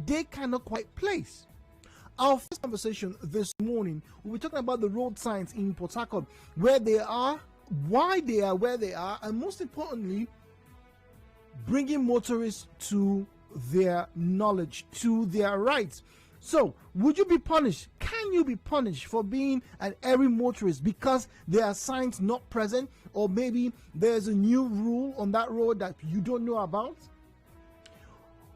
that they cannot quite place. Our first conversation this morning, we'll be talking about the road signs in Port Harcourt, where they are, why they are where they are, and most importantly, bringing motorists to their knowledge, to their rights. So, would you be punished? Can you be punished for being an erring motorist because there are signs not present, or maybe there's a new rule on that road that you don't know about?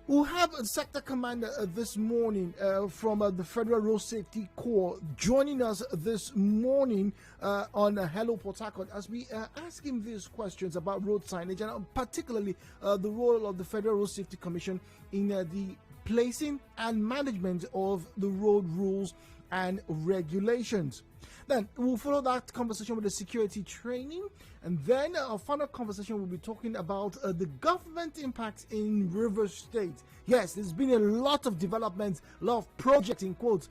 We'll have a sector commander this morning from the Federal Road Safety Corps joining us this morning on Hello Port Harcourt as we ask him these questions about road signage and particularly the role of the Federal Road Safety Commission in the placing and management of the road rules and regulations. Then we'll follow that conversation with the security training, and then our final conversation will be talking about the government impact in Rivers State. Yes, there's been a lot of developments, a lot of projects in quotes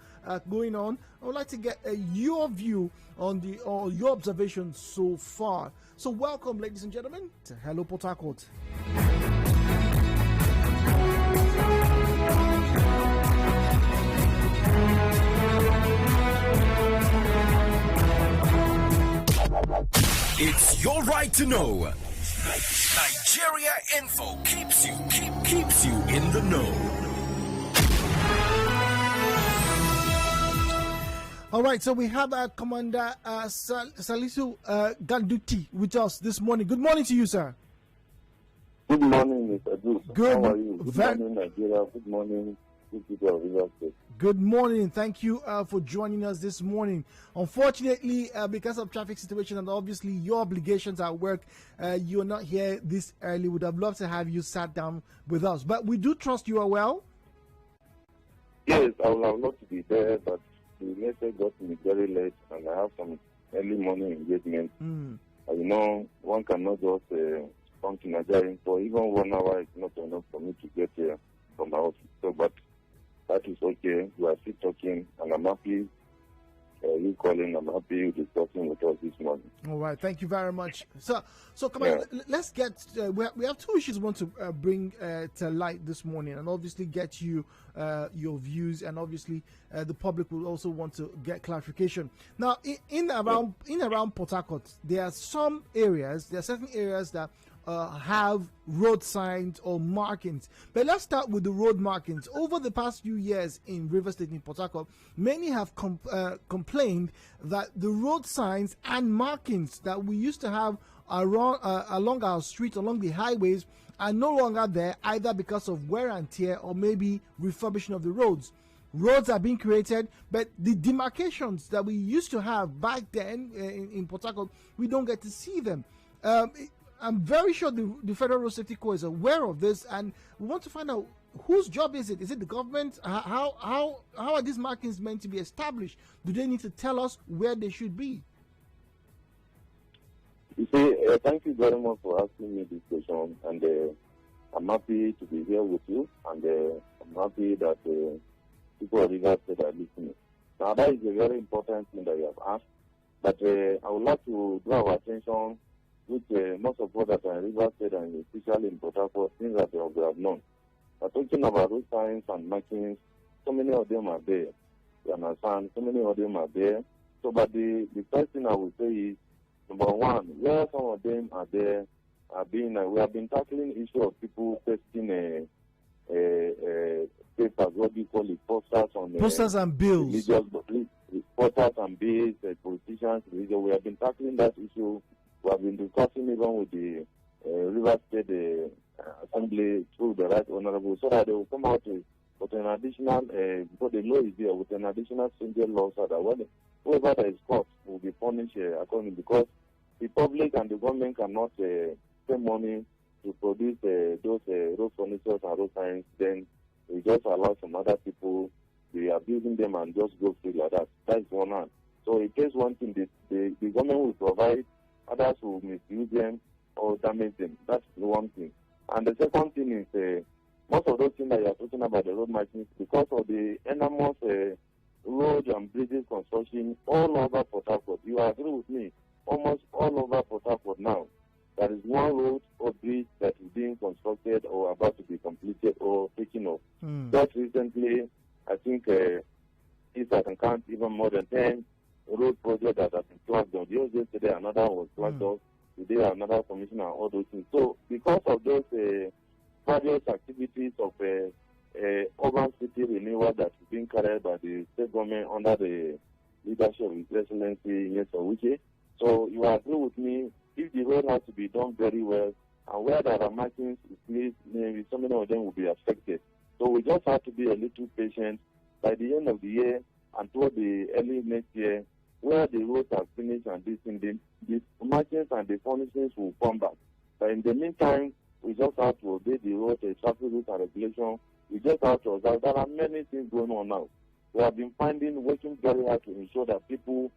going on. I would like to get your view on your observations so far. So welcome, ladies and gentlemen, to Hello Port Harcourt. It's your right to know. Nigeria Info keeps you in the know. All right, so we have Commander Salisu Ganduti with us this morning. Good morning to you, sir. Good morning, Mr. Bruce. Good. How are you? Good morning, Nigeria. Good morning, good people of Rivers State. Good morning. Thank you for joining us this morning. Unfortunately, because of traffic situation and obviously your obligations at work, you're not here this early. Would have loved to have you sat down with us, but we do trust you are well. Yes, I would have loved to be there, but the message got me very late, and I have some early morning engagement. You know, one cannot just come to Nigeria for even 1 hour. It's not enough for me to get here from my office. So, but that is okay. We are still talking, and I'm happy you calling. I'm happy you discussing with us this morning. All right, thank you very much. So come on, let's get. We have two issues we want to bring to light this morning, and obviously get you your views, and obviously the public will also want to get clarification. Now, in around Port Harcourt, there are certain areas that have road signs or markings. But let's start with the road markings. Over the past few years in Rivers State in Port Harcourt, many have complained that the road signs and markings that we used to have along our streets, along the highways, are no longer there, either because of wear and tear or maybe refurbishing of the roads. Roads are being created, but the demarcations that we used to have back then in Port Harcourt, we don't get to see them. I'm very sure the Federal Road Safety Corps is aware of this, and we want to find out whose job is it? Is it the government? How are these markings meant to be established? Do they need to tell us where they should be? You see, thank you very much for asking me this question, and I'm happy to be here with you, and I'm happy that people of Rivers State are listening. Now, that is a very important thing that you have asked, but I would like to draw our attention with most of what that are in Rivers State, and especially in Port Harcourt, things that we have known. We're talking about road signs and markings. So many of them are there. You understand? So many of them are there. So, but the first thing I would say is, number one, where some of them are there, we have been tackling issue of people pasting papers, what do you call it, posters and bills. Posters and bills, politicians, religion. We have been tackling that issue. We have been discussing even with the Rivers State Assembly through the Right Honorable, so that they will come out with an additional, because the law is there, with an additional single law, so that whoever that is caught will be punished accordingly, because the public and the government cannot spend money to produce those road furnitures and road signs. Then we just allow some other people, they are abusing them and just go free like that. That is one hand. So in case one thing, the government will provide, others will misuse them or damage them. That's the one thing. And the second thing is, most of those things that you are talking about, the road markings, because of the enormous road and bridges construction all over Port Harcourt. You agree with me? Almost all over Port Harcourt now. there is one road or bridge that is being constructed or about to be completed or taken off. Just recently, I think if I can count even more than 10 road projects that have been flagged on. Just yesterday, another one was flagged off. Today, another commissioner, all those things. So, because of those various activities of urban city renewal that is being carried by the state government under the leadership of His Excellency Wike. So you agree with me, if the road has to be done very well, and where there are markings, maybe so many of them will be affected. So we just have to be a little patient. By the end of the year and toward the early next year, where the roads are finished and the markings and the furnishings will come back. But in the meantime, we just have to obey the road, the traffic rules and regulation. We just have to observe. There are many things going on now. We have been working very hard to ensure that people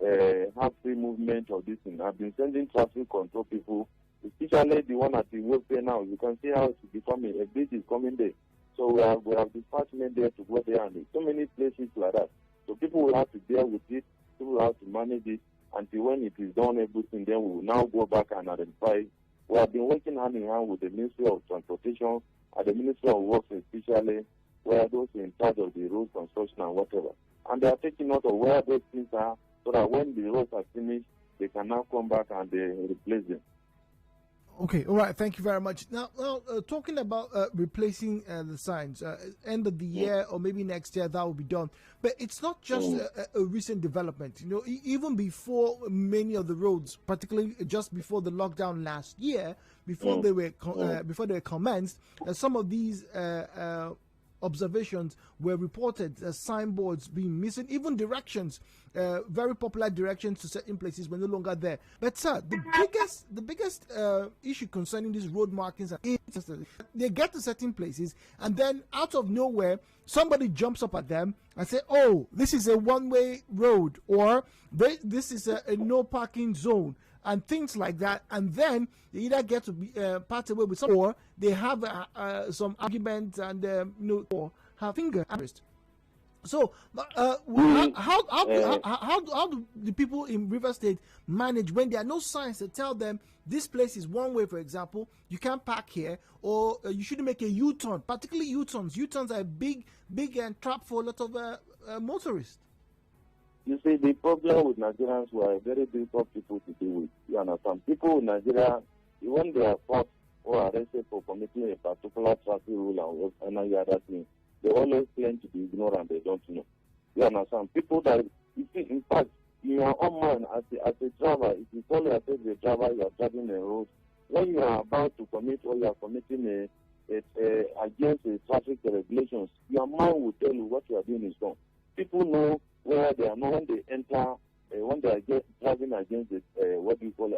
have free movement of this thing. I've been sending traffic control people, especially the one at the workplace now. You can see how it's becoming. A bridge is coming there. So we have dispatched men there to go there, and so many places like that. So people will have to bear with it. People will have to manage it until when it is done, everything, then we will now go back and identify. We have been working hand in hand with the Ministry of Transportation and the Ministry of Works, especially where those in charge of the road construction and whatever. And they are taking note of where those things are so that when the roads are finished, they can now come back and replace them. Okay, all right, thank you very much. Now talking about replacing the signs, end of the year or maybe next year, that will be done. But it's not just a recent development. You know, even before many of the roads, particularly just before the lockdown last year, before they were commenced, some of these observations were reported as signboards being missing, even directions, very popular directions to certain places were no longer there. But sir, the biggest issue concerning these road markings is they get to certain places and then out of nowhere somebody jumps up at them and say, oh, this is a one-way road, or this is a no parking zone, and things like that, and then they either get to be part away with some, or they have some argument and or have finger arrest. So, how do the people in River State manage when there are no signs that tell them this place is one way? For example, you can't park here, or you shouldn't make a U-turn. Particularly U-turns. U-turns are a big and trap for a lot of motorists. You see, the problem with Nigerians were very difficult people to deal with. You understand? People in Nigeria, when they are caught or arrested for committing a particular traffic rule and any other thing, they always claim to be ignorant. They don't know. You understand? People that, you see, in fact, in your own mind, as a driver, if you call yourself a driver, you are driving a road. When you are about to commit or you are committing against the traffic regulations, your mind will tell you what you are doing is wrong. People know where they are not when they enter, when they are driving against the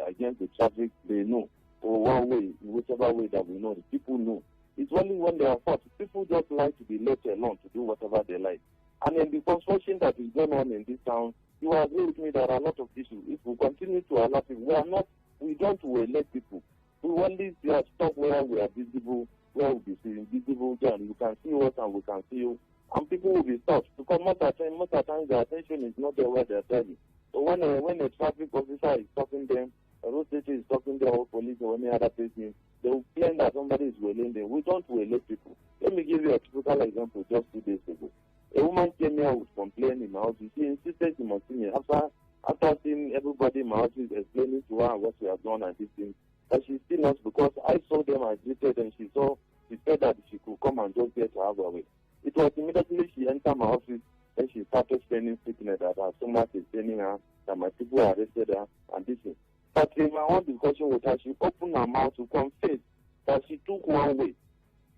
against the traffic, they know. Or one way, whichever way that we know, the people know. It's only when they are caught. People just like to be left alone to do whatever they like. And in the construction that is going on in this town, you agree with me there are a lot of issues. If we continue to allow people, we don't elect people. We only stop where we are visible, where we be visible, and you can see us and we can see you. And people will be stopped because most of the time the attention is not there where they are driving. So when a traffic officer is stopping them, a road station is stopping them, or police or any other person, they will claim that somebody is wailing them. We don't wail people. Let me give you a typical example just 2 days ago. A woman came here with complaint in my house. She insisted she must see me. After seeing everybody in my house explaining to her what she has done and this thing, but she still not, because I saw them, I greeted them, she said that she could come and just get her way. It was immediately she entered my office and she started spending sickness that her stomach is paining her, that my people arrested her, and this thing. But in my own discussion with her, she opened her mouth to confess that she took one way.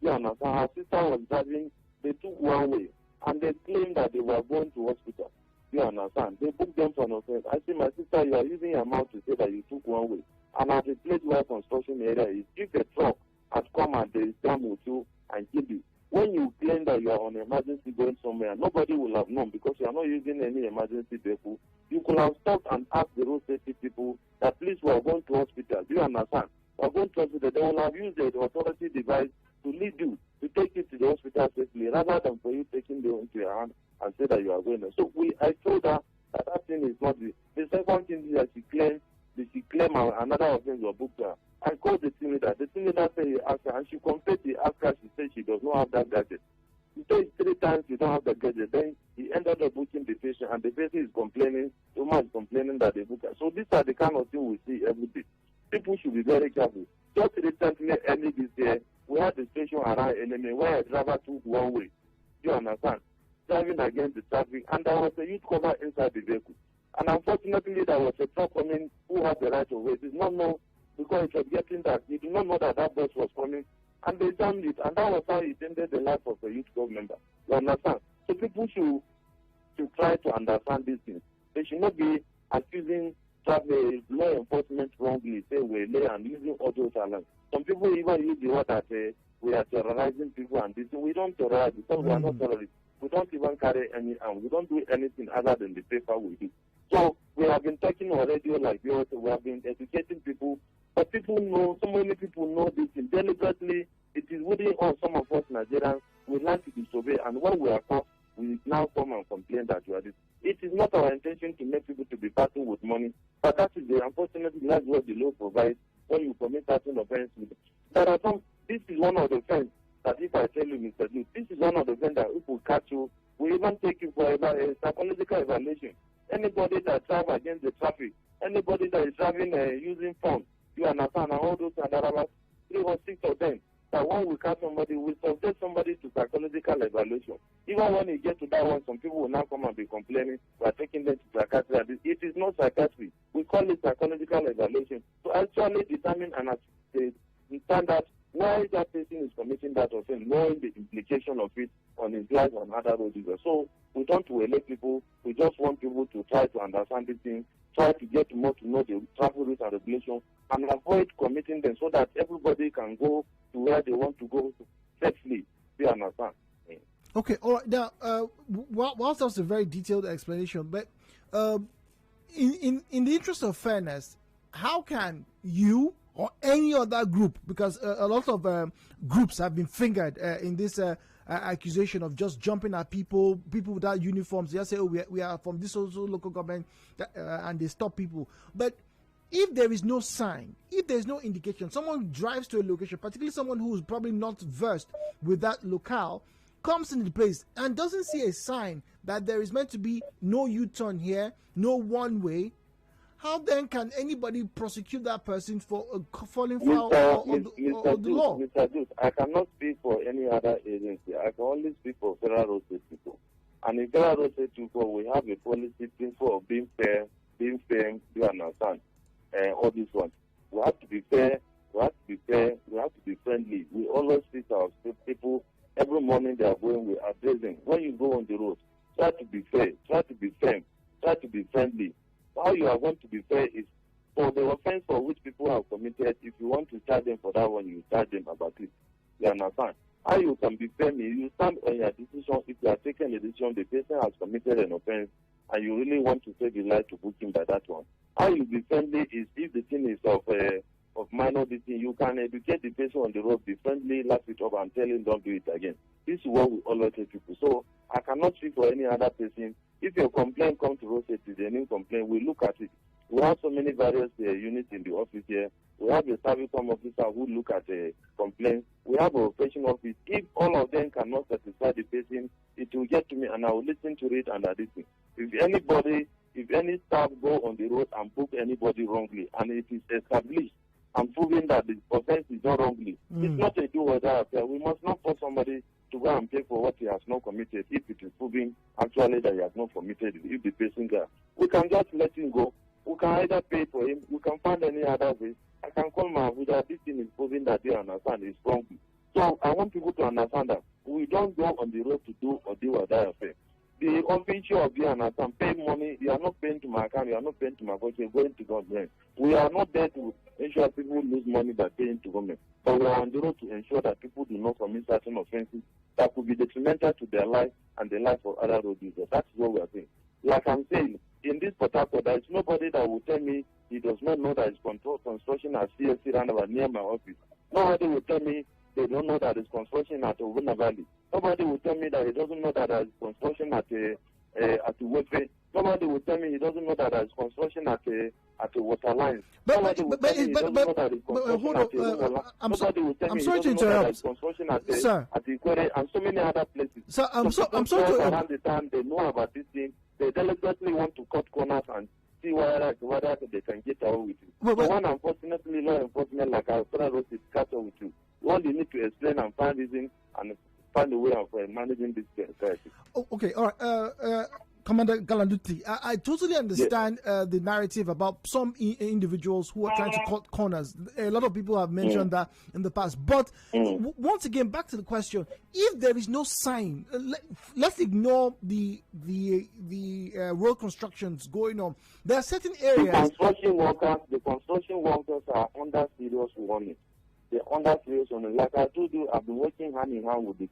You understand? Her sister was driving, they took one way, and they claimed that they were going to hospital. You understand? They booked them for an offense. I say, my sister, you are using your mouth to say that you took one way. And at the place where construction area is, if a truck has come and there is jam with you and kill you, when you claim that you are on emergency going somewhere, nobody will have known because you are not using any emergency vehicle. You could have stopped and asked the road safety people that please, we are going to hospital. Do you understand? We are going to hospital. They will have used the authority device to lead you, to take you to the hospital safely, rather than for you taking them into your hand and say that you are going there. So I told her that thing is not the second thing is that she claims she claimed another offense was booked her. I called the team leader. The team leader said he asked her, and she confessed he asked her. She said she does not have that gadget. He said 3 times you don't have the gadget. Then he ended up booking the patient, and the patient is complaining. The woman is complaining that they book her. So these are the kind of things we see every day. People should be very careful. Just recently, early this year, we had a station around enemy where a driver took one way. Do you understand? Driving against the traffic, and there was a youth cover inside the vehicle. And unfortunately, there was a truck coming who had the right of way. It did not know, because it was getting that. He did not know that that bus was coming, and they jammed it, and that was how it ended the life of a youth club member. You understand? So people should try to understand these things. They should not be accusing traffic law enforcement wrongly, say we're late and using audio alarms. Some people even use the word that we are terrorizing people, and this. We don't terrorize because we are not terrorists. We don't even carry any arms. We don't do anything other than the paper we do. So we have been talking on radio like yours. We have been educating people, but people know, so many people know this deliberately. It is within us, some of us Nigerians, we like to disobey, and when we are caught, we now come and complain that you are this. It is not our intention to make people to be battled with money, but that is unfortunately that's what the law provides when you commit certain offense. There are some. This is one of the things that if I tell you, Mr. Duke, this is one of the things that if we catch you, we even take you for a psychological evaluation. Anybody that drives against the traffic, anybody that is driving using phone, you understand, and all those, and there are 3 or 6 of them, that when we catch somebody, we subject somebody to psychological evaluation. Even when you get to that one, some people will now come and be complaining, we are taking them to psychiatry. It is not psychiatry. We call it psychological evaluation. To actually determine and standard why that person is committing that offense, knowing the implication of it on his life and other road users. So we don't elect people. We just want people to try to understand these things, try to get more to know the traffic rules and regulations, and avoid committing them so that everybody can go to where they want to go safely. Do you understand? Okay, all right. Now, whilst that was a very detailed explanation, but in the interest of fairness, how can you or any other group, because a lot of groups have been fingered in this accusation of just jumping at people without uniforms. They just say, oh, we are from this also local government, and they stop people. But if there is no sign, if there is no indication, someone drives to a location, particularly someone who is probably not versed with that locale, comes into the place and doesn't see a sign that there is meant to be no U-turn here, no one way, how then can anybody prosecute that person for falling foul of the law? Mr. Duke, I cannot speak for any other agency. I can only speak for Federal Road Safety people. And in Federal Road Safety people, we have a policy principle of being fair, being firm, you understand, all these ones. We have to be fair, we have to be fair, we have to be friendly. We always treat our people, every morning they are going, we are addressing. When you go on the road, try to be fair, try to be firm, try to be friendly. How you are going to be fair is for the offense for which people have committed. If you want to charge them for that one, you charge them about it. You understand? How you can be fair, you stand on your decision. If you are taking a decision, the person has committed an offense, and you really want to save his life to book him by that one. How you be friendly is if the thing is of minor thing, you can educate the person on the road, be friendly, laugh it up, and tell him don't do it again. This is what we always tell people. So I cannot speak for any other person. If your complaint comes to road safety, the new complaint, we look at it. We have so many various units in the office here. We have a service officer who look at the complaints. We have a operation office. If all of them cannot satisfy the person, it will get to me and I will listen to it and listen. If any staff go on the road and book anybody wrongly, and it is established and proven that the offense is not wrongly, it's not a do-or-die affair. We must not force somebody to go and pay for what he has not committed if it is proven actually that he has not committed it. If the person there, we can just let him go. We can either pay for him, we can find any other way. I can call my Abuja, this thing is proving that they understand it's wrong. So I want people to understand that we don't go on the road to do or die affair. The official of the understand, pay money, you are not paying to my account, you are not paying to my budget, you're going to government. We are not there to ensure people lose money by paying to government. But we are on the road to ensure that people do not commit certain offenses that could be detrimental to their life and the life of other road users. That's what we are saying. Like I'm saying, in this Port Harcourt, there is nobody that will tell me he does not know that it's construction at CSC roundabout near my office. Nobody will tell me they don't know that it's construction at Ovuna Valley. Nobody will tell me that he doesn't know that there's construction at Uwefe. Nobody will tell me he doesn't know that there's construction at at the water lines. But hold on. I'm sorry to interrupt, sir. At the quarry and so many other places. Sir, I'm sorry to around the time they know about this thing, they deliberately want to cut corners and see whether they can get away with it. So when unfortunately law enforcement like our fellow road is cut off with you, one you need to explain and find reason and find a way of managing this crisis. Okay, all right. Commander Galanduti, I totally understand the narrative about some individuals who are trying to cut corners. A lot of people have mentioned that in the past. But once again, back to the question: if there is no sign, let's ignore the road constructions going on. There are certain areas. The construction workers are under serious warning. They're under serious warning. Like I told you, I've been working hand in hand with the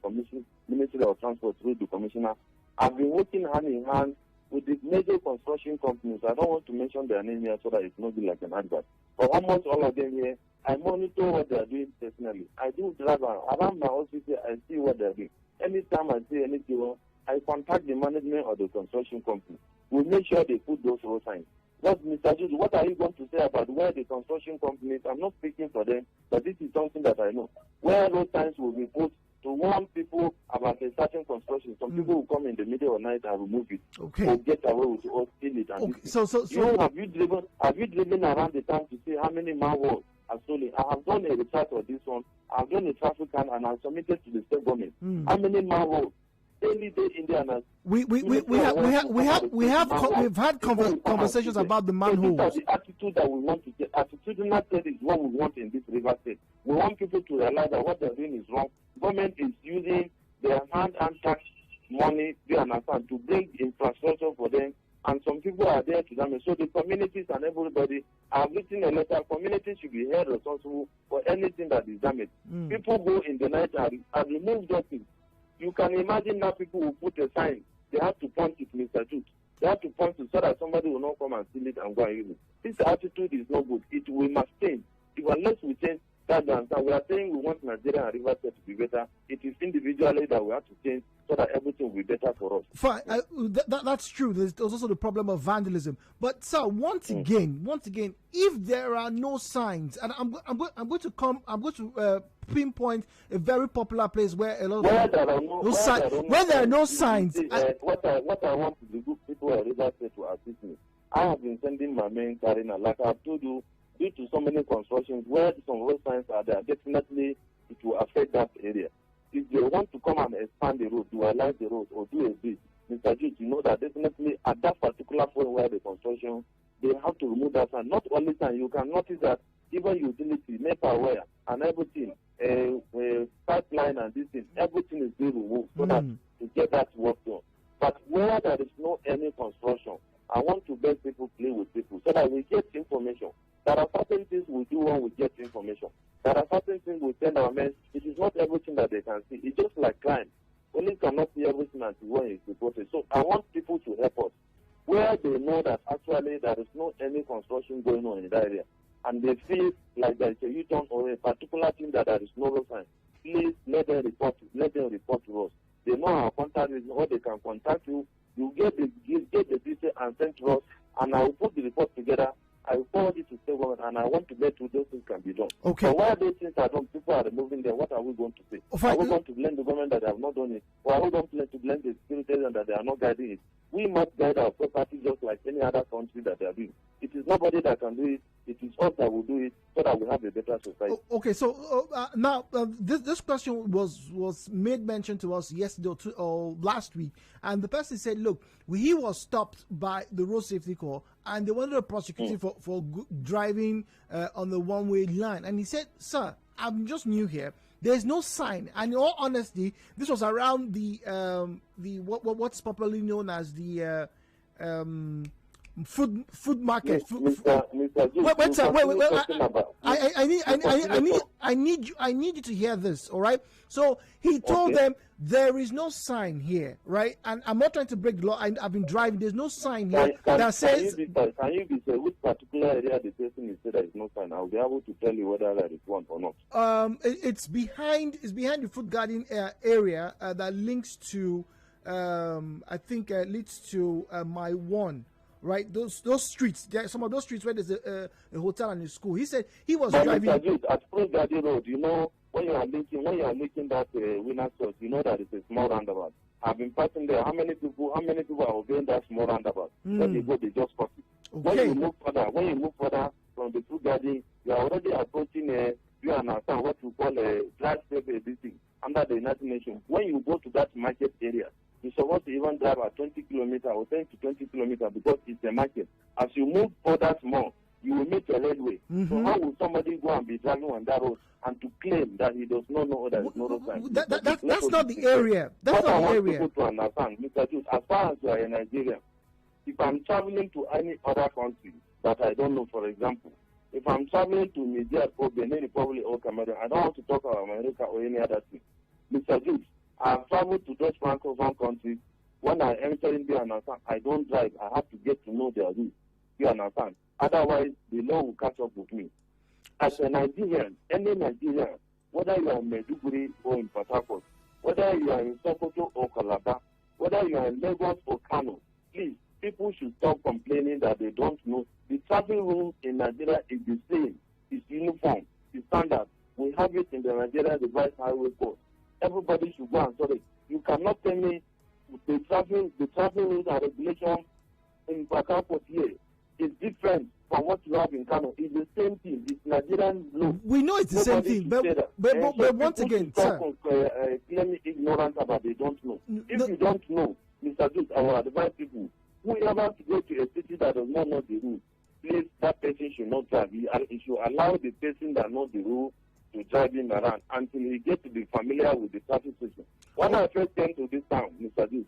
Ministry of Transport through the Commissioner. I've been working hand in hand with the major construction companies. I don't want to mention their name here so that it's not be like an advert. But almost all of them here, I monitor what they're doing personally. I do drive around my office here, I see what they're doing. Anytime I see anything, I contact the management of the construction company. We make sure they put those road signs. But Mr. Jude, what are you going to say about where the construction companies, I'm not speaking for them, but this is something that I know, where road signs will be put to warn people about a certain construction. Some people will come in the middle of the night and remove it. Okay. Or get away with it or steal it. And have you driven around the town to see how many manholes are stolen? I have done a research on this one. I've done a traffic count and I've submitted to the state government. How many manholes? We've had conversations about the manholes. This is the attitude that we want to get. Attitudinal state is what we want in this river state. We want people to realize that what they're doing is wrong. Government is using their hand and tax money, they understand, to bring infrastructure for them, and some people are there to damage. So the communities and everybody have written a letter. Communities should be held responsible for anything that is damaged. People go in the night and remove those things. You can imagine now people will put a sign. They have to point it, Mr. Jude. They have to point it so that somebody will not come and steal it and go and use it. This attitude is not good. We must change. Unless we change that, we are saying we want Nigeria and River State to be better. It is individually that we have to change so that everything will be better for us. Fine, that's true. There's also the problem of vandalism. But sir, once again, if there are no signs, and I'm going to pinpoint a very popular place where a lot of where there are no signs. What I want to do, people at River State to assist me. I have been sending my men, Karina, like I've told you, due to so many constructions where some road signs are there, definitely it will affect that area. If they want to come and expand the road, dualize the road, or do a bit, Mr. Jude, you know that definitely at that particular point where the construction, they have to remove that sign. Not only sign, you can notice that even utility, NEPA wire, and everything, pipeline and this thing, everything is being removed so that to get that work done. But where there is no any construction, I want to beg people play with people so that we get information. There are certain things we do when we get information. There are certain things we send our men. It is not everything that they can see. It's just like crime. Police cannot see everything until when it's reported. So I want people to help us. Where they know that actually there is no any construction going on in that area, and they feel like there is a U-turn or a particular thing that there is no road sign, please let them report to us. They know our contact is, or they can contact you. You get the detail and send to us, and I will put the report together. I will forward it to state government, and I want to bet you those things can be done. Okay. But while those things are done, people are removing them. What are we going to say? Are we going to blame the government that they have not done it? Or are we going to blame the security that they are not guiding it? We must guide our property just like any other country that they are doing. It is nobody that can do it. It is us that will do it so that we have a better society. Okay, so now this question was made mention to us yesterday or last week, and the person said, look, he was stopped by the road safety corps, and they wanted to prosecute him for driving on the one-way line. And he said, sir, I'm just new here. There's no sign. And in all honesty, this was around the what's popularly known as the food market. I need you to hear this, all right? So he told them there is no sign here, right? And I'm not trying to break the law. I've been driving. There's no sign here that says. Can you be say which particular area the person is said there is no sign? I'll be able to tell you whether there is one or not. It's behind the food garden area that links to I think leads to my one. right? Those streets, there are some of those streets where there's a hotel and a school. He said he was but driving. Mr. Jude, at Spring Garden Road, you know, when you are making that winner's church, you know that it's a small roundabout. I've been passing there. How many people are obeying that small roundabout? When they go, they just cross it. Okay. When you move further from the Spring Garden, you are already approaching you understand what you call a drive safe under the United Nations. When you go to that market area, you're supposed to even drive at 20 kilometers or 10 to 20 kilometers because it's a market. As you move further more, you will meet a roadway. So how will somebody go and be driving on that road and to claim that he does not know that it's no road sign? That's not the area. That's not the area. I want people to understand, Mr. Jude, as far as you are in Nigeria, if I'm traveling to any other country that I don't know, for example, if I'm traveling to Nigeria or Benin Republic or Cameroon, I don't want to talk about America or any other thing. Mr. Jude, I've traveled to those Francophone countries. When I enter in there, I don't drive. I have to get to know their route. You understand? Otherwise, the law will catch up with me. As a Nigerian, any Nigerian, whether you are in Maiduguri or in Port Harcourt, whether you are in Sokoto or Calabar, whether you are in Lagos or Kano, please, people should stop complaining that they don't know. The traffic rules in Nigeria is the same. It's uniform. It's standard. We have it in the Nigeria Device Highway Code. Everybody should go and solve it. You cannot tell me the traffic rules and regulations in Port Harcourt here is different from what you have in Kano. It's the same thing. It's Nigerian law. We know it's the same thing, but once again, sir, claiming ignorant about they don't know. If you don't know, Mr. Duke, I will advise people, whoever to go to a city that does not know the rules, please, that person should not drive. He should allow the person that knows the rules to drive him around until he gets to be familiar with the traffic system. When I first came to this town, Mr. Duke,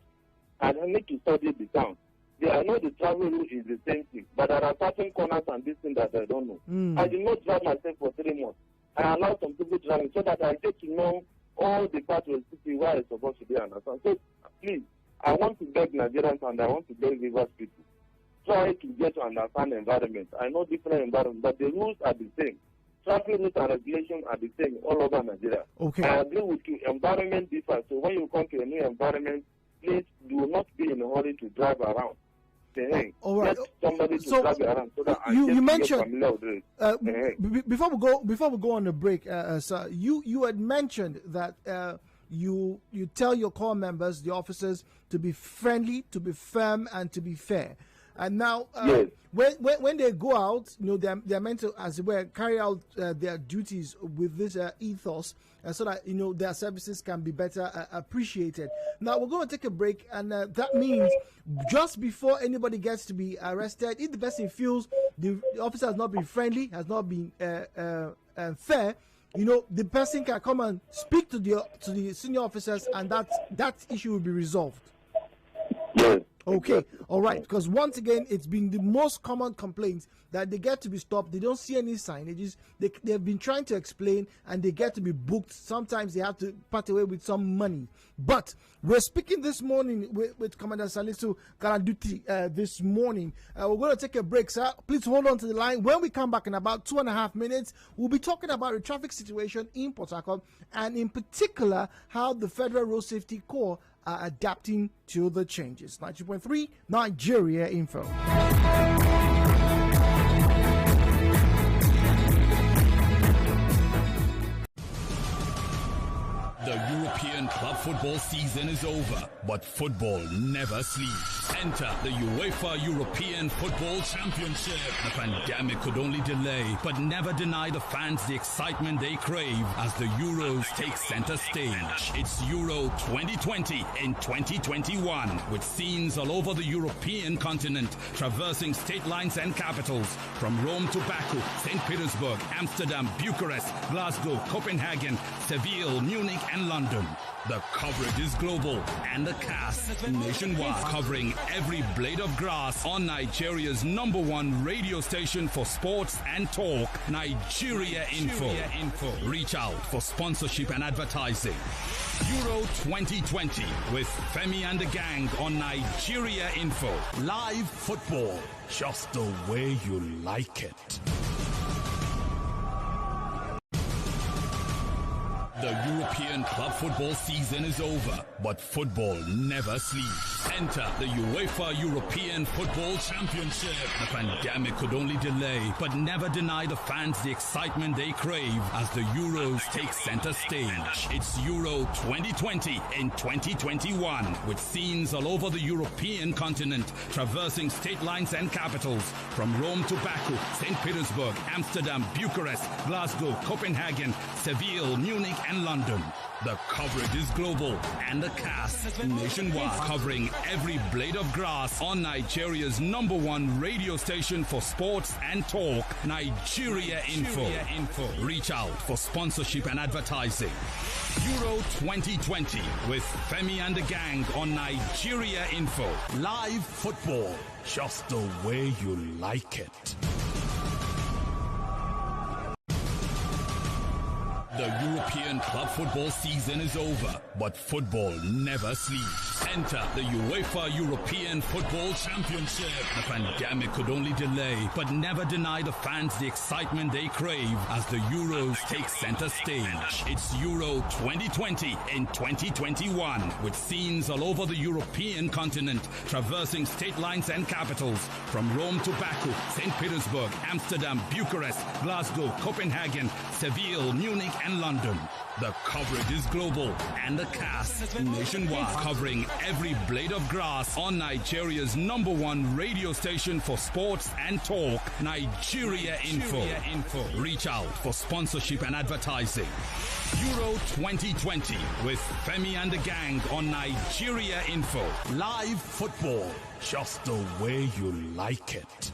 I need to study the town. I know the travel route is the same thing, but there are certain corners and this thing that I don't know. I did not drive myself for 3 months. I allowed some people driving so that I get to know all the parts of the city where I'm supposed to be understand. So please, I want to beg Nigerians and I want to beg Rivers people, try to get to understand the environment. I know different environments, but the rules are the same. Traffic rules and regulations are the same all over Nigeria. Okay. I agree with you. Environment differs. So when you come to a new environment, please do not be in a hurry to drive around. All right. Get somebody to drive around so that you mentioned before we go on the break, sir. You had mentioned that you tell your corps members, the officers, to be friendly, to be firm, and to be fair. And now, yes. when they go out, they're meant to, as it were, carry out their duties with this ethos, so that their services can be better appreciated. Now we're going to take a break, and that means just before anybody gets to be arrested, if the person feels the officer has not been friendly, has not been fair, the person can come and speak to the senior officers, and that issue will be resolved. Yes. Okay, all right, because once again, it's been the most common complaints that they get to be stopped, they don't see any signages, they've been trying to explain, and they get to be booked. Sometimes they have to part away with some money. But we're speaking this morning with Commander Salisu Karaduti this morning. We're going to take a break, sir. Please hold on to the line. When we come back in about 2.5 minutes, we'll be talking about the traffic situation in Port Harcourt, and in particular, how the Federal Road Safety Corps are adapting to the changes. 90.3 Nigeria Info. The European club football season is over, but football never sleeps. Enter the UEFA European Football Championship. The pandemic could only delay, but never deny the fans the excitement they crave as the Euros take center stage. It's Euro 2020 in 2021, with scenes all over the European continent, traversing state lines and capitals, from Rome to Baku, St. Petersburg, Amsterdam, Bucharest, Glasgow, Copenhagen, Seville, Munich, and London. The coverage is global and the cast nationwide, covering every blade of grass on Nigeria's #1 radio station for sports and talk, Nigeria Info. Reach out for sponsorship and advertising. Euro 2020 with Femi and the gang on Nigeria Info. Live football, just the way you like it. The European European club football season is over, but football never sleeps. Enter the UEFA European Football Championship. The pandemic could only delay, but never deny the fans the excitement they crave as the Euros take center stage. It's Euro 2020 in 2021, with scenes all over the European continent, traversing state lines and capitals, from Rome to Baku, St. Petersburg, Amsterdam, Bucharest, Glasgow, Copenhagen, Seville, Munich, and London. The coverage is global and the cast nationwide, covering every blade of grass on Nigeria's #1 radio station for sports and talk, Nigeria Info. Reach out for sponsorship and advertising. Euro 2020 with Femi and the gang on Nigeria Info. Live football, just the way you like it. The European club football season is over, but football never sleeps. Enter the UEFA European Football Championship. The pandemic could only delay, but never deny the fans the excitement they crave as the Euros take center stage. It's Euro 2020 in 2021, with scenes all over the European continent, traversing state lines and capitals, from Rome to Baku, St. Petersburg, Amsterdam, Bucharest, Glasgow, Copenhagen, Seville, Munich, and London. The coverage is global and the cast nationwide, covering every blade of grass on Nigeria's #1 radio station for sports and talk, Nigeria Info. Reach out for sponsorship and advertising. Euro 2020 with Femi and the gang on Nigeria Info. Live football, just the way you like it.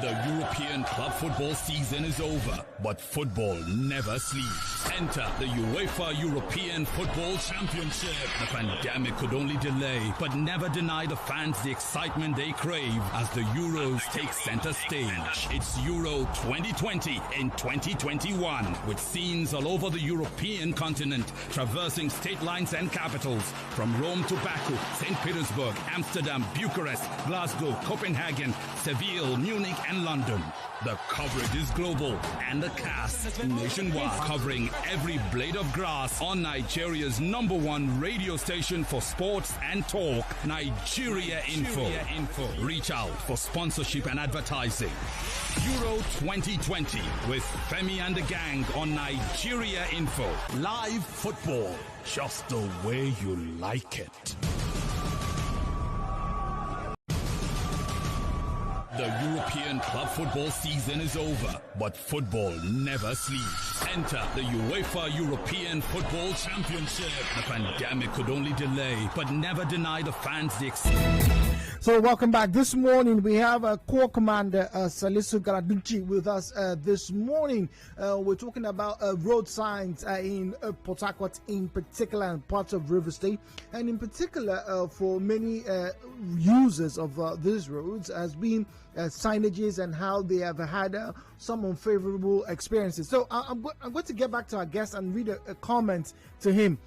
The European club football season is over, but football never sleeps. Enter the UEFA European Football Championship. The pandemic could only delay, but never deny the fans the excitement they crave as the Euros take center stage. It's Euro 2020 in 2021, with scenes all over the European continent, traversing state lines and capitals, from Rome to Baku, St. Petersburg, Amsterdam, Bucharest, Glasgow, Copenhagen, Seville, Munich, and London. The coverage is global and the cast nationwide, covering every blade of grass on Nigeria's #1 radio station for sports and talk, Nigeria Info. Reach out for sponsorship and advertising. Euro 2020 with Femi and the gang on Nigeria Info. Live football, just the way you like it. The European club football season is over, but football never sleeps. Enter the UEFA European Football Championship. The pandemic could only delay, but never deny the fans the So welcome back. This morning we have Corps Commander Salisu Garaduchi with us this morning. We're talking about road signs in Port Harcourt in particular and parts of River State, and in particular for many users of these roads has been signages and how they have had some unfavorable experiences. So I'm going to get back to our guest and read a comment to him.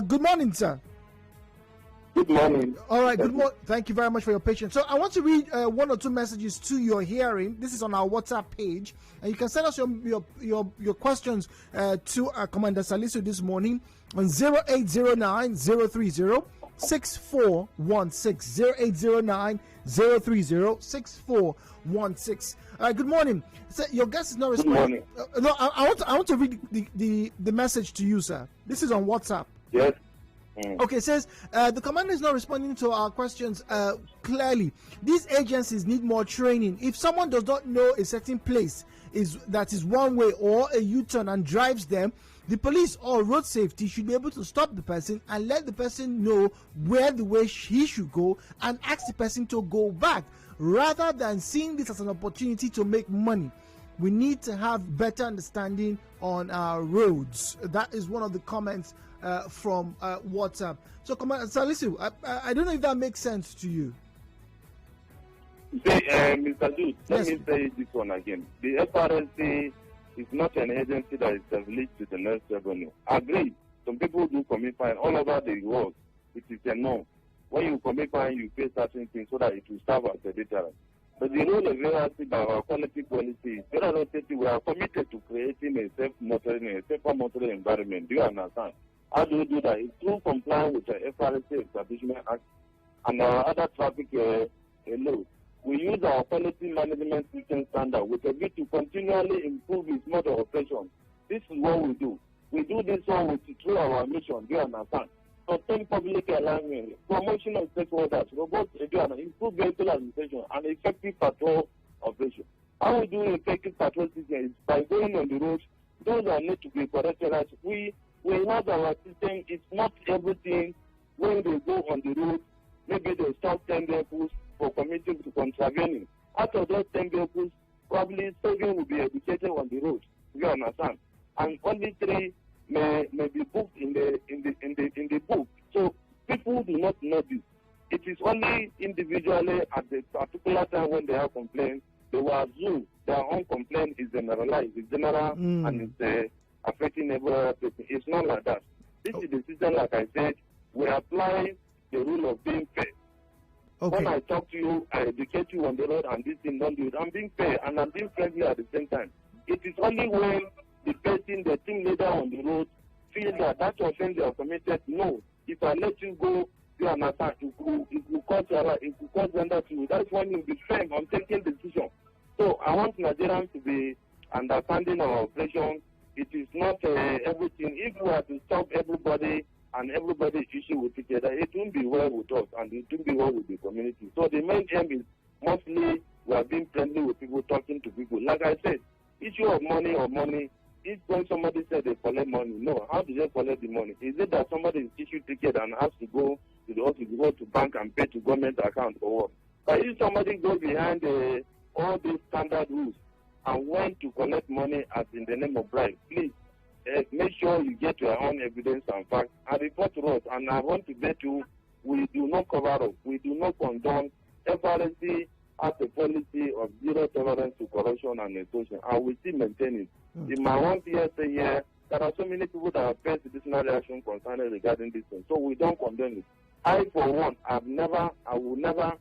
Good morning, sir. Good morning. All right, good morning. Thank you very much for your patience. So I want to read one or two messages to your hearing. This is on our WhatsApp page, and you can send us your questions to Commander Salisu this morning on 0809 030 6416 0809 030 6416. Good morning. So your guest is not responding. No, I want to read the message to you, sir. This is on WhatsApp. Yes. Okay, it says the commander is not responding to our questions clearly. These agencies need more training. If someone does not know a certain place that is one way or a U-turn and drives them, the police or road safety should be able to stop the person and let the person know where the way he should go and ask the person to go back, rather than seeing this as an opportunity to make money. We need to have better understanding on our roads. That is one of the comments from WhatsApp. So, Commander Salisu, I don't know if that makes sense to you. Mr. Jude, let me say this one again. The FRSC is not an agency that is privileged to the next revenue. Agree. Some people do commit fine all over the world. It is a no. When you commit fine, you pay certain things so that it will serve as a deterrent. But the role of ARC by our quality policy, we are committed to creating a safer motoring environment. Do you understand? How do we do that? It's through complying with the FRSA Establishment Act and our other traffic laws. We use our quality management system standard with a view to continually improve its mode of operation. This is what we do. We do this one through our mission. Do you understand? Obtain public alignment, promotion of stakeholders, robust improve vehicle administration, and effective patrol operation. How we do effective patrol system is by going on the roads. Those that need to be corrected. We have our system. It's not everything when they go on the road. Maybe they stop 10 vehicles for committing to contravening. Out of those 10 vehicles, probably 7 will be educated on the road. You understand? And only 3 may be booked in the book. So people do not know this. It is only individually at the particular time when they have complaints, they will assume their own complaint is generalized, it's general, and it's affecting every person. It's not like that. This is the system, like I said, we apply the rule of being fair. Okay. When I talk to you, I educate you on the road, and this thing don't do it. I'm being fair and I'm being friendly at the same time. It is only when the person, the team leader on the road, feels that offense they are committed. No, if I let you go, you understand, it will cause gender to you. That's when you'll be firm on taking decision. So I want Nigerians to be understanding our operation. It is not everything. If we have to stop everybody and everybody issue with each other, it won't be well with us and it won't be well with the community. So the main aim is mostly we are being friendly with people, talking to people. Like I said, issue of money. If when somebody said they collect money, no, how do they collect the money? Is it that somebody is issued ticket and has to go to the office, go to bank and pay to government account or what? But if somebody goes behind all these standard rules and went to collect money as in the name of bribe, please make sure you get your own evidence and facts and report to us. And I want to bet you, we do not cover up, we do not condone. FRSC has a policy of zero tolerance to corruption and extortion, and we still maintain it. In my one PSA here, there are so many people that have faced disciplinary action concerning regarding this thing, so we don't condone it. I, for one, I will never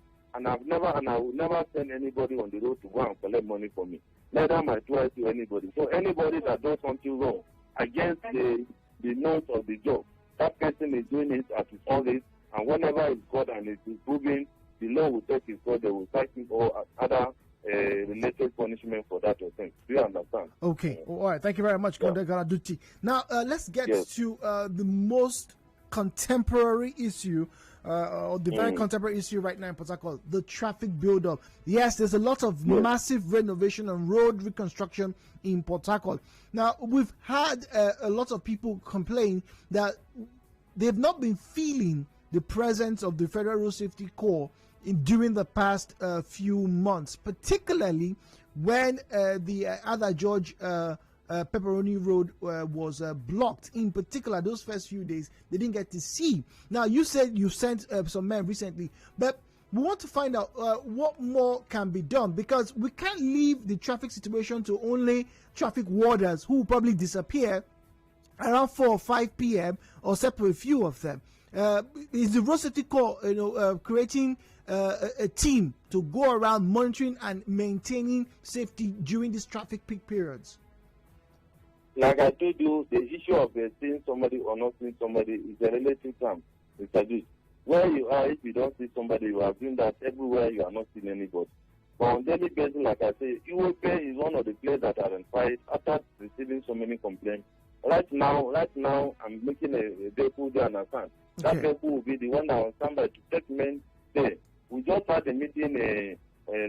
send anybody on the road to go and collect money for me. Neither my twice to anybody. So anybody that does something wrong against the norms of the job, that person is doing it at his own risk, and whenever it's caught and it is proven, the law will take his court, they will cite him or other related punishment for that offense. Do you understand? Okay. All right. Thank you very much, Konde Garaduti. Now, let's get to the most contemporary issue, or the very contemporary issue right now in Port Harcourt, the traffic build-up. Yes, there's a lot of massive renovation and road reconstruction in Port Harcourt. Now, we've had a lot of people complain that they've not been feeling the presence of the Federal Road Safety Corps during the past few months, particularly when the other George Pepperoni Road was blocked. In particular, those first few days, they didn't get to see. Now, you said you sent some men recently, but we want to find out what more can be done, because we can't leave the traffic situation to only traffic warders who will probably disappear around 4 or 5 p.m. or separate a few of them. Is the Road Safety Corps, creating a team to go around monitoring and maintaining safety during these traffic peak periods? Like I told you, the issue of seeing somebody or not seeing somebody is a relative term. Where you are, if you don't see somebody, you are doing that everywhere you are not seeing anybody. But on daily basis, like I say, UOP is one of the places that are identified after receiving so many complaints. Right now, I'm making a vehicle there, understand. That vehicle will be the one that will stand by to take men there. We just had a meeting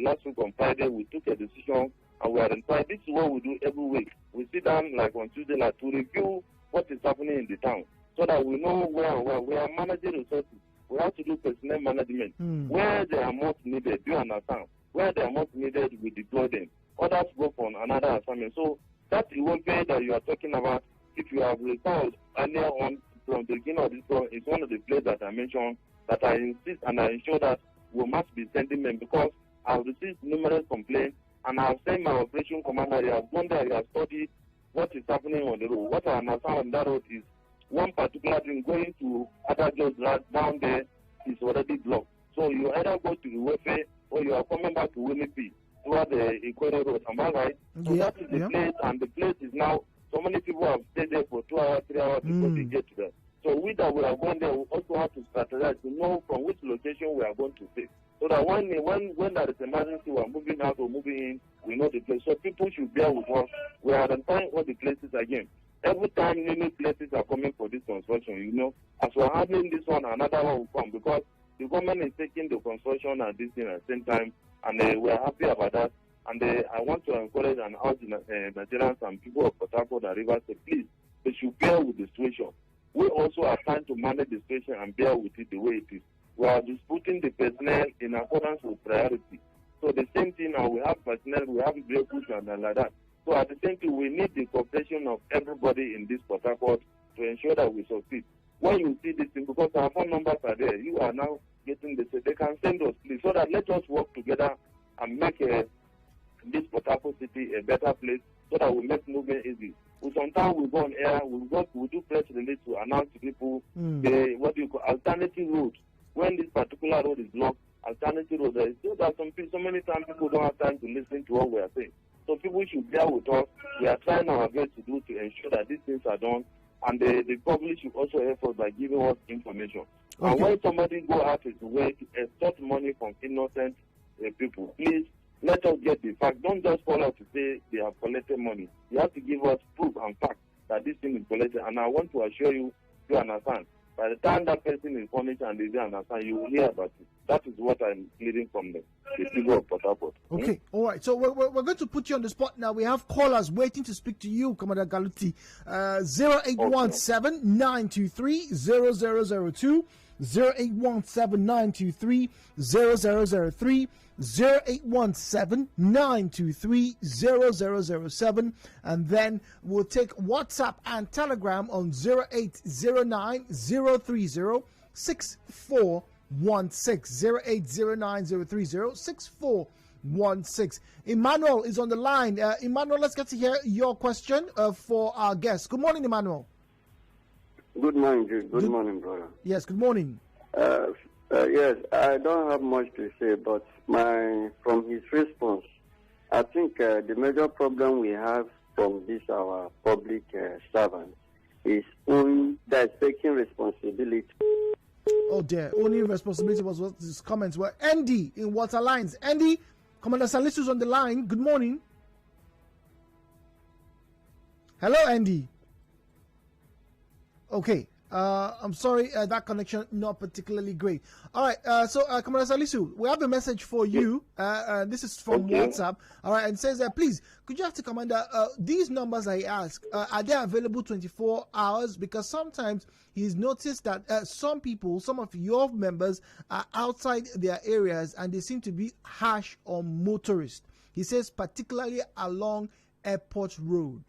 last week on Friday. We took a decision and we identified. This is what we do every week. We sit down like on Tuesday like, to review what is happening in the town so that we know where we are managing resources. We have to do personnel management. Where they are most needed, do you understand? Where they are most needed, we deploy them. Others go for another assignment. So that UOP that you are talking about, if you have recalled earlier on from the beginning of this program, is one of the places that I mentioned that I insist and I ensure that we must be sending them, because I have received numerous complaints and I have sent my operation commander. He has gone there, he has studied what is happening on the road. What I understand on that road is one particular thing going to other jobs right down there is already blocked. So you either go to the UOP or you are coming back to Winnipeg toward the Equator Road. Am I right? So that is the place, and the place is now, so many people have stayed there for 2 hours, 3 hours before they get to there. So we that we are going there, we also have to strategize to know from which location we are going to stay. So that when there is emergency, we are moving out or moving in, we know the place. So people should bear with us. We are identifying all the places again. Every time new places are coming for this construction, as we are handling this one, another one will come, because the government is taking the construction and this thing at the same time, and we are happy about that. And I want to encourage and urge Nigerians and people of Port Harcourt and Rivers, please, they should bear with the situation. We also are trying to manage the situation and bear with it the way it is. We are disputing the personnel in accordance with priority. So the same thing now, we have personnel, we have vehicles and like that. So at the same time, we need the cooperation of everybody in this Port Harcourt to ensure that we succeed. When you see this thing, because our phone numbers are there, you are now getting this, they can send us, please, so that let us work together and make this Port Harcourt city a better place, so that we make movement easy. Sometimes we go on air, we do press release to announce to people the alternative route. When this particular road is blocked, alternative road, there is still that so many times people don't have time to listen to what we are saying. So people should bear with us. We are trying our best to ensure that these things are done, and the public should also help us by giving us information. Okay. And when somebody go out his way to extort money from innocent people, please let us get the fact. Don't just fall out to say they have collected money. You have to give us proof and fact that this thing is collected. And I want to assure you, you understand. By the time that person is punished and they don't understand, you will hear about it. That is what I'm hearing from the people of Port Harcourt. Okay, all right. So we're going to put you on the spot now. We have callers waiting to speak to you, Commander Galuti. 0817-923-0002. 0817-923-0003, 0817-923-0007, and then we'll take WhatsApp and Telegram on 0809-030-6416, 0809-030-6416. Emmanuel is on the line. Emmanuel, let's get to hear your question for our guest. Good morning, Emmanuel. Good morning, Jude. Good morning, brother. Yes, good morning. Yes, I don't have much to say, but from his response, I think the major problem we have from our public servants is that's taking responsibility. Oh dear, only responsibility was what his comments were. Andy in Water Lines. Andy, Commander Salisu's on the line. Good morning. Hello, Andy. Okay, I'm sorry, that connection not particularly great. All right, so Commander Salisu, we have a message for you. This is from WhatsApp. All right, and it says, please, could you ask the commander, these numbers I ask, are they available 24 hours? Because sometimes he's noticed that some of your members are outside their areas and they seem to be harsh on motorists. He says, particularly along Airport Road.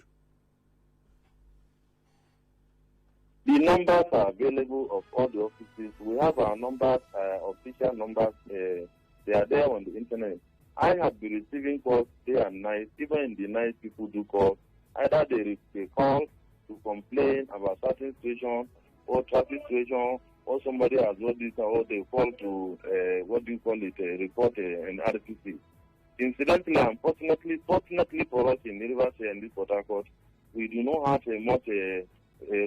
The numbers are available of all the offices. We have our numbers, official numbers. They are there on the internet. I have been receiving calls day and night. Even in the night, people do call. Either they call to complain about certain situation or traffic situation, or somebody has got this, or they call to report an RTC. Incidentally, unfortunately, fortunately for us in Rivers and this Port Harcourt, we do not have much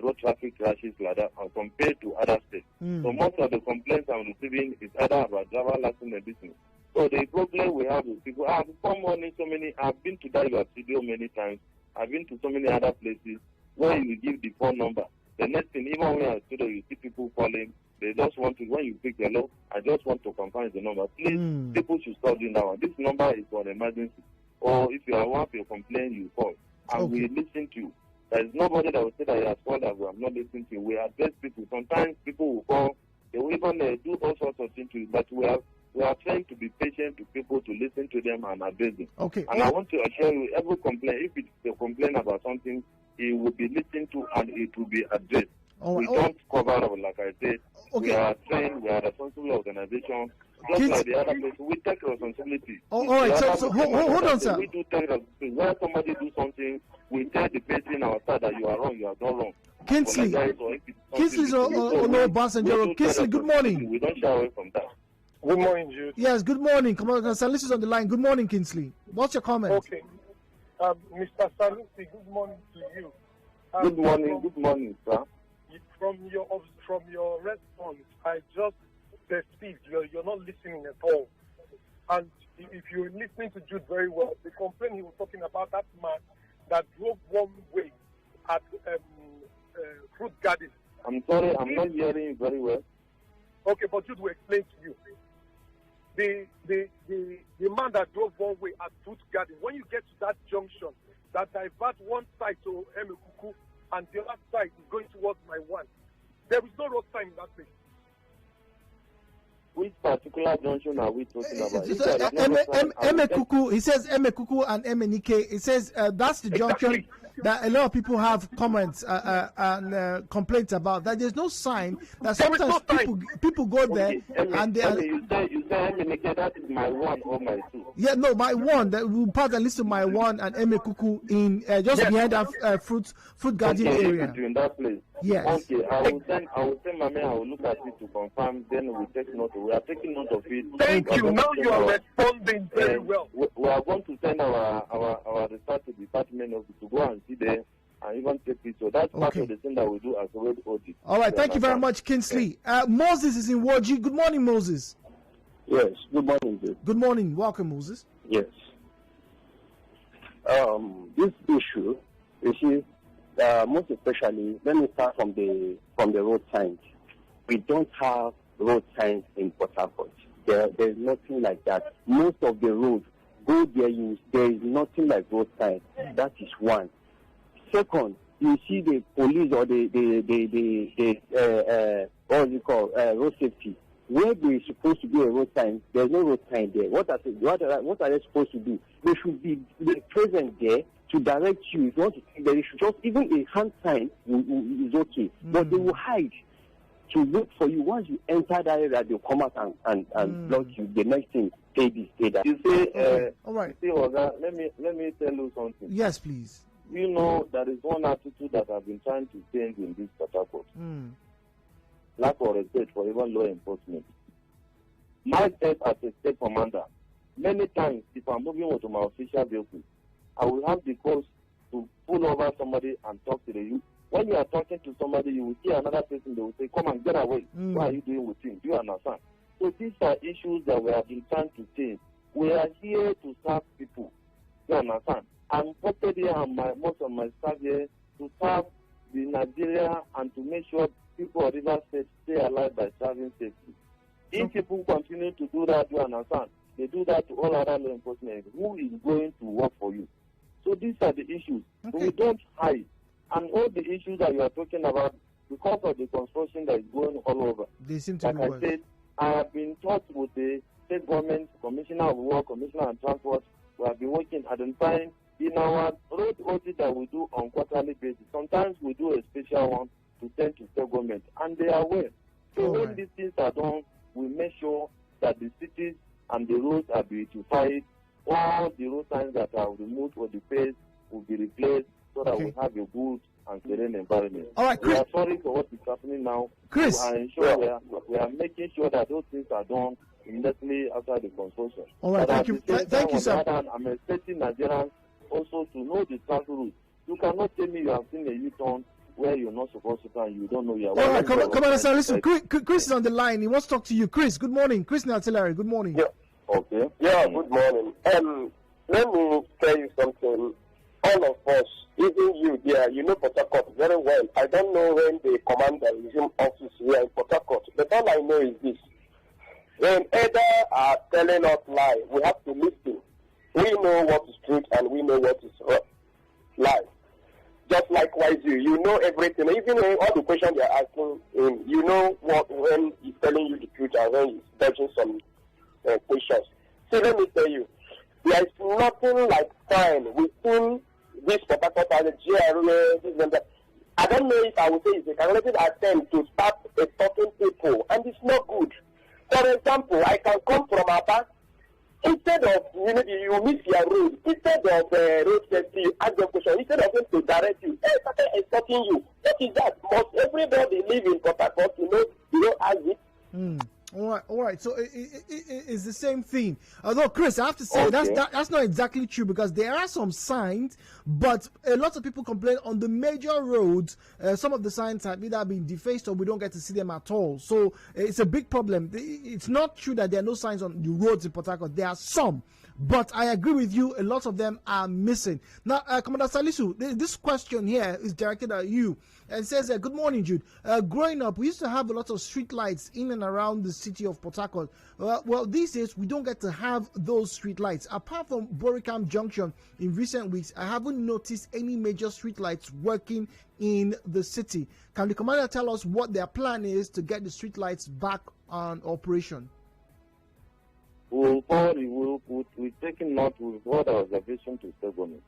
road traffic crashes like that compared to other states. So most of the complaints I'm receiving is either about driver license and business. So the problem we have with people, I've been to that studio many times. I've been to so many other places where you give the phone number. The next thing, even when you're at studio, you see people calling. They just want to, when you pick the hello, I just want to confirm the number. Please, people should stop doing that one. This number is for emergency. Or if you want your complaint, you call. And we listen to you. There is nobody that will say that he has called that we have not listened to. We address people. Sometimes people will call. They will even do all sorts of things to you. But we are trying to be patient to people, to listen to them and address them. Okay. And I want to assure you, every complaint, if it's a complaint about something, it will be listened to and it will be addressed. We don't cover up, like I said. We are trained, we are a responsible organization. Just like the other place, we take responsibility. All right, so hold on, sir. We do take responsibility. When somebody do something, we tell the person outside that you are wrong, you are done wrong. Kinsley. Kinsley's on no Basanjaro. Kinsley, good morning. We don't shy away from that. Good morning, Jude. Yes, good morning. Come on, Salis is on the line. Good morning, Kingsley. What's your comment? Okay. Mr. Salusi, good morning to you. Good morning, sir. From your response, I just perceived you're not listening at all. And if you're listening to Jude very well, the complaint he was talking about, that man that drove one way at Fruit Garden. I'm sorry, I'm not hearing you very well. Okay, but Jude will explain to you. The man that drove one way at Fruit Garden, when you get to that junction, that divert one side to Emekuku and the other side is going towards my one, there is no road sign in that place. Which particular junction are we talking about? Emekuku, he says Emekuku and Emenike. He says that's the junction that a lot of people have comments and complaints about. That there's no sign. That sometimes people go there and they are. You say Emenike, that is my one or my two? Yeah, no, my one. That will part at least to my one and Emekuku in just behind that fruit garden area. In that place. Yes. Okay, I will send my man. I will look at it to confirm. Then we take note. We are taking note of it. Thank you. Now you are responding very well. We are going to send our research department to go and see them and even take it. So that's part of the thing that we do as a road audit. All right. Thank you very much, Kingsley. Moses is in Woji. Good morning, Moses. Yes. Good morning, Dave. Good morning. Welcome, Moses. Yes. This issue, you see, most especially, let me start from the road signs. We don't have road signs in Port Harcourt. There's nothing like that. Most of the roads, go there, there is nothing like road signs. That is one. Second, you see the police or the what do you call road safety. Where there is supposed to be a road sign, there's no road sign there. What are they supposed to do? They should be present there to direct you. If you want to take there, they should just, even a hand sign is okay. But they will hide to look for you. Once you enter that area, they'll come out and block you. The next thing, pay this, pay that. You say, all right. You see, Oga, let me tell you something. Yes, please. You know, there is one attitude that I've been trying to change in this Port Harcourt. Lack of respect for even law enforcement. Myself as a state commander, many times if I'm moving with my official vehicle, I will have the course to pull over somebody and talk to the youth. When you are talking to somebody, you will see another person, they will say, come and get away. What are you doing with him? Do you understand? So these are issues that we have been trying to change. We are here to serve people. Do you understand? I'm posted here and most of my staff here to serve the Nigeria and to make sure people of River State stay alive by serving safety. If people continue to do that, you understand, they do that to all other law enforcement. Who is going to work for you? So these are the issues. Okay. We don't hide. And all the issues that you are talking about, because of the construction that is going all over. They seem to like be I worse. said, I have been taught with the state government, Commissioner of Work, Commissioner of Transport. We have been working, identifying in our road audit that we do on quarterly basis. Sometimes we do a special one to send to state government, and they are aware. So when these things are done, we make sure that the cities and the roads are beautified. All the road signs that are removed or defaced will be replaced so that we have a good and serene environment. All right, Chris. We are sorry for what is happening now. Chris. We are making sure that those things are done immediately after the construction. All right, thank you. Thank you, sir. I'm expecting Nigerians also to know the traffic rules. You cannot tell me you have seen a U-turn where you're not supposed to turn. You don't know you are. All right, come on, sir. Listen, Chris is on the line. He wants to talk to you. Chris, good morning. Chris Artillery, good morning. Yeah. Okay. Yeah, good morning. Let me tell you something. All of us, even you there, you know Port Harcourt very well. I don't know when the commander resumed office here in Port Harcourt, but all I know is this. When either are telling us lie, we have to listen. We know what is truth and we know what is lie. Just likewise, you know everything. Even all the questions they are asking him, you know when he's telling you the truth and when he's dodging some questions. So let me tell you, there is nothing like time within this Port Harcourt as a GRA, this and that. I don't know if I would say it's a calculated attempt to start stopping people, and it's not good. For example, I can come from Aba. Instead of, you miss your road, instead of road safety, ask them question, instead of them to direct you, hey, started stopping you. What is that? Must everybody live in Port Harcourt, you know, ask it? All right. So it's the same thing. Although, Chris, I have to say that's not exactly true, because there are some signs, but a lot of people complain on the major roads. Some of the signs have either been defaced or we don't get to see them at all. So it's a big problem. It's not true that there are no signs on the roads in Port Harcourt. There are some. But I agree with you, a lot of them are missing. Now, Commander Salisu, this question here is directed at you and says, good morning, Jude. Growing up, we used to have a lot of street lights in and around the city of Port Harcourt. Well, these days, we don't get to have those street lights. Apart from Boricam Junction in recent weeks, I haven't noticed any major street lights working in the city. Can the commander tell us what their plan is to get the street lights back on operation? We're taking note with what our observation to state government.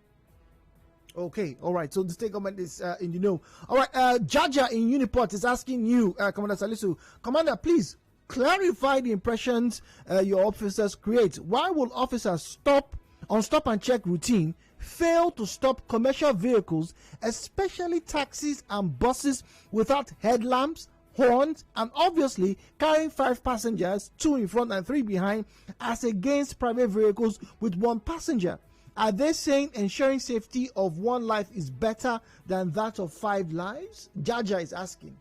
Okay, all right. So the state government is in the know. All right, Jaja in Uniport is asking you, Commander Salisu, Commander, please clarify the impressions your officers create. Why will officers stop and check routine fail to stop commercial vehicles, especially taxis and buses, without headlamps, horns, and obviously carrying 5 passengers, 2 in front and 3 behind, as against private vehicles with 1 passenger? Are they saying ensuring safety of 1 life is better than that of 5 lives? Jaja is asking.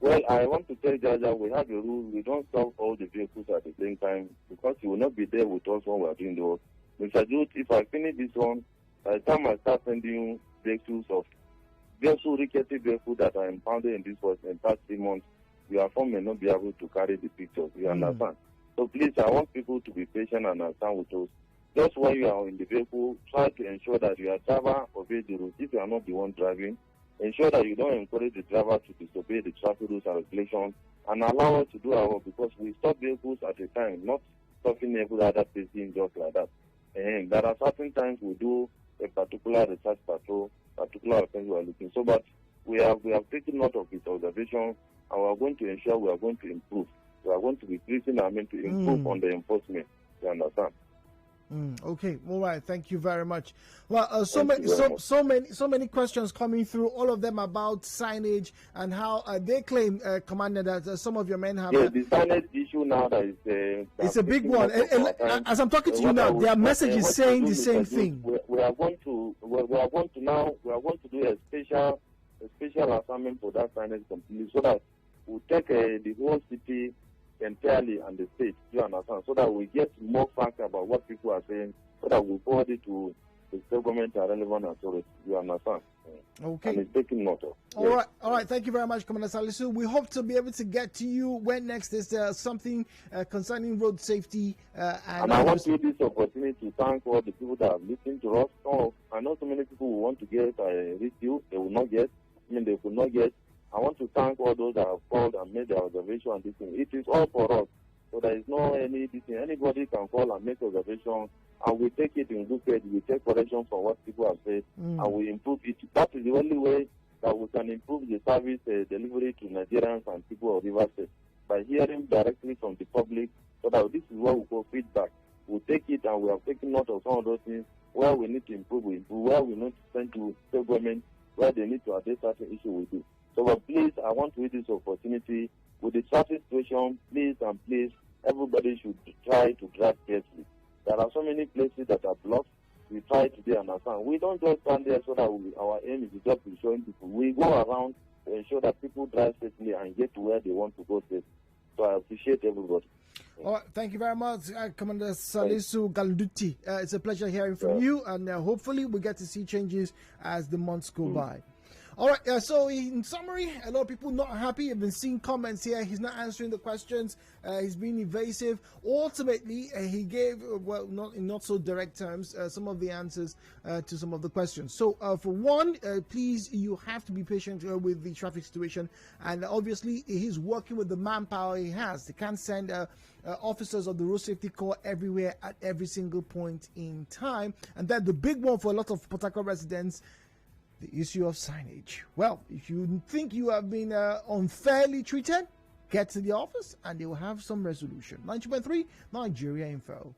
Well, I want to tell Jaja, we have a rule. We don't stop all the vehicles at the same time, because you will not be there with us when we are doing the work. Mr. Jude, if I finish this one, by the time I start sending you breakthroughs of rickety vehicle that are impounded in this work in the past 3 months, your phone may not be able to carry the pictures. You understand? So please, I want people to be patient and understand with us. Just when you are in the vehicle, try to ensure that your driver obeys the rules. If you are not the one driving, ensure that you don't encourage the driver to disobey the traffic rules and regulations, and allow us to do our work, because we stop vehicles at a time, not stopping every other person just like that. And there are certain times we do a particular research patrol, particular offense we are looking. So, but we have taken note of his observation, and we are going to ensure we are going to improve. We are going to be increasing our men to improve on the enforcement. You understand? Okay, all right. Thank you very much. Well, so many questions coming through. All of them about signage and how they claim, Commander, that some of your men have. Yeah, the signage issue now that is. It's a big one. As I'm talking to you now, their message is saying the same thing. We are going to do a special assignment for that signage completely, so that we take the whole city entirely and the state, you understand, so that we get more facts about what people are saying, so that we forward it to the state government and relevant authorities, you understand. Okay. And it's taking note of. All right. Thank you very much, Commander Salisu. We hope to be able to get to you when next is something concerning road safety. And I want to use this opportunity to thank all the people that have listened to us. I know so many people who want to get reach you, they will not get. They could not get. I want to thank all those that have called and made their observation on this thing. It is all for us. So there is no anything. Anybody can call and make observation, and we take it in good faith. We take correction from what people have said, and we improve it. That is the only way that we can improve the service delivery to Nigerians and people of Rivers State, by hearing directly from the public. So that this is what we call feedback. We take it, and we have taken note of some of those things. Where we need to improve, we improve. Where we need to send to state government, where they need to address certain issues, we do. So, but please, I want to use this opportunity with the traffic situation. Please, everybody should try to drive carefully. There are so many places that are blocked. We try to be understand. We don't just stand there so that our aim is just to showing people. We go around to ensure that people drive safely and get to where they want to go safely. So I appreciate everybody. All right, thank you very much, Commander Salisu Galduti. It's a pleasure hearing from you, and hopefully we get to see changes as the months go by. All right, so in summary, a lot of people not happy. I've been seeing comments here. He's not answering the questions. He's being evasive. Ultimately, he gave, well, not in not so direct terms, some of the answers to some of the questions. So, for one, please, you have to be patient with the traffic situation. And obviously, he's working with the manpower he has. They can't send officers of the Road Safety Corps everywhere at every single point in time. And then the big one for a lot of Port Harcourt residents, the issue of signage. Well, if you think you have been unfairly treated, get to the office and they will have some resolution. 90.3 Nigeria Info.